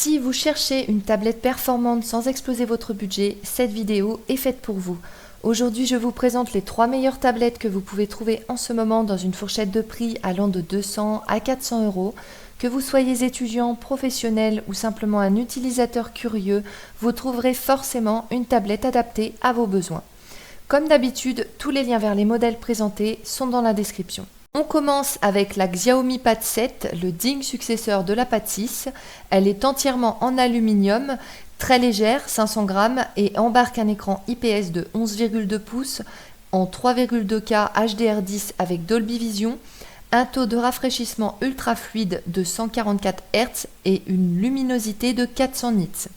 Si vous cherchez une tablette performante sans exploser votre budget, cette vidéo est faite pour vous. Aujourd'hui, je vous présente les 3 meilleures tablettes que vous pouvez trouver en ce moment dans une fourchette de prix allant de 200 à 400 euros. Que vous soyez étudiant, professionnel ou simplement un utilisateur curieux, vous trouverez forcément une tablette adaptée à vos besoins. Comme d'habitude, tous les liens vers les modèles présentés sont dans la description. On commence avec la Xiaomi Pad 7, le digne successeur de la Pad 6. Elle est entièrement en aluminium, très légère, 500 grammes, et embarque un écran IPS de 11,2 pouces en 3,2K HDR10 avec Dolby Vision, un taux de rafraîchissement ultra fluide de 144 Hz et une luminosité de 400 nits.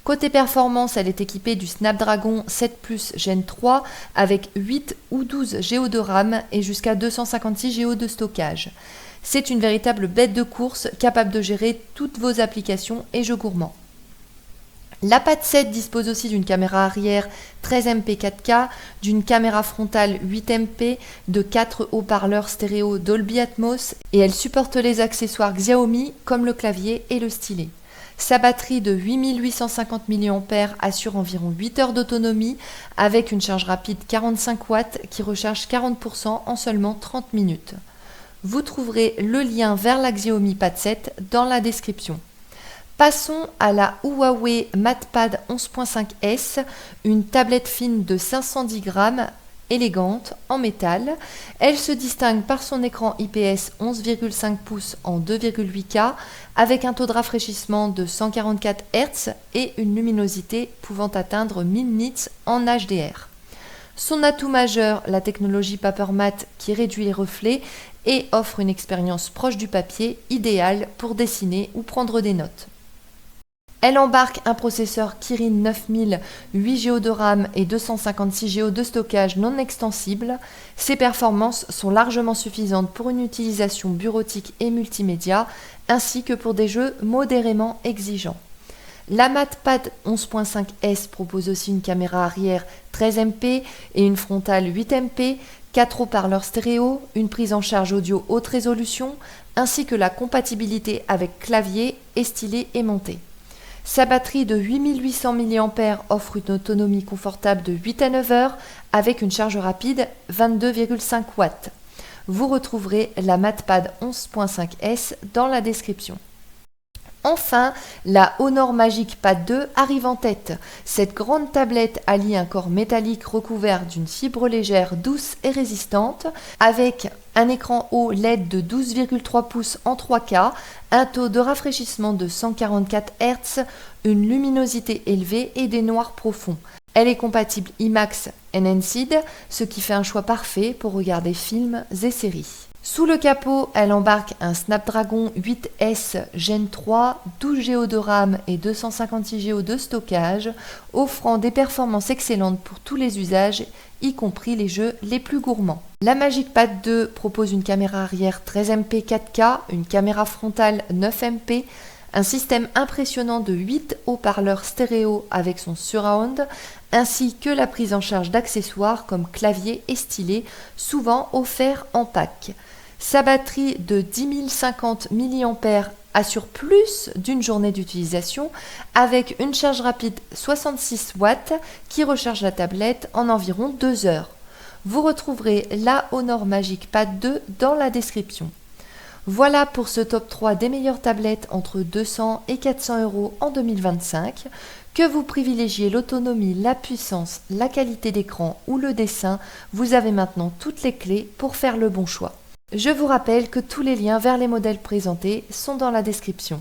Côté performance, elle est équipée du Snapdragon 7 Plus Gen 3 avec 8 ou 12 Go de RAM et jusqu'à 256 Go de stockage. C'est une véritable bête de course capable de gérer toutes vos applications et jeux gourmands. La Pad 7 dispose aussi d'une caméra arrière 13MP 4K, d'une caméra frontale 8MP, de 4 haut-parleurs stéréo Dolby Atmos et elle supporte les accessoires Xiaomi comme le clavier et le stylet. Sa batterie de 8850 mAh assure environ 8 heures d'autonomie avec une charge rapide 45 watts qui recharge 40% en seulement 30 minutes. Vous trouverez le lien vers la Xiaomi Pad 7 dans la description. Passons à la Huawei MatePad 11.5S, une tablette fine de 510 grammes, élégante, en métal. Elle se distingue par son écran IPS 11,5 pouces en 2,8K avec un taux de rafraîchissement de 144 Hz et une luminosité pouvant atteindre 1000 nits en HDR. Son atout majeur, la technologie Papermate qui réduit les reflets et offre une expérience proche du papier, idéale pour dessiner ou prendre des notes. Elle embarque un processeur Kirin 9000, 8 Go de RAM et 256 Go de stockage non extensible. Ses performances sont largement suffisantes pour une utilisation bureautique et multimédia, ainsi que pour des jeux modérément exigeants. La MatePad 11.5S propose aussi une caméra arrière 13MP et une frontale 8MP, 4 haut-parleurs stéréo, une prise en charge audio haute résolution, ainsi que la compatibilité avec clavier et stylet aimanté. Sa batterie de 8800 mAh offre une autonomie confortable de 8 à 9 heures avec une charge rapide 22,5 watts. Vous retrouverez la MatePad 11.5S dans la description. Enfin, la Honor Magic Pad 2 arrive en tête. Cette grande tablette allie un corps métallique recouvert d'une fibre légère, douce et résistante, avec un écran OLED de 12,3 pouces en 3K, un taux de rafraîchissement de 144 Hz, une luminosité élevée et des noirs profonds. Elle est compatible IMAX Enhanced, ce qui fait un choix parfait pour regarder films et séries. Sous le capot, elle embarque un Snapdragon 8S Gen 3, 12 Go de RAM et 256 Go de stockage, offrant des performances excellentes pour tous les usages, y compris les jeux les plus gourmands. La Magic Pad 2 propose une caméra arrière 13MP 4K, une caméra frontale 9MP, un système impressionnant de 8 haut-parleurs stéréo avec son surround, ainsi que la prise en charge d'accessoires comme clavier et stylet, souvent offerts en pack. Sa batterie de 10 050 mAh assure plus d'une journée d'utilisation avec une charge rapide 66 watts qui recharge la tablette en environ 2 heures. Vous retrouverez la Honor Magic Pad 2 dans la description. Voilà pour ce top 3 des meilleures tablettes entre 200 et 400 euros en 2025. Que vous privilégiez l'autonomie, la puissance, la qualité d'écran ou le dessin, vous avez maintenant toutes les clés pour faire le bon choix. Je vous rappelle que tous les liens vers les modèles présentés sont dans la description.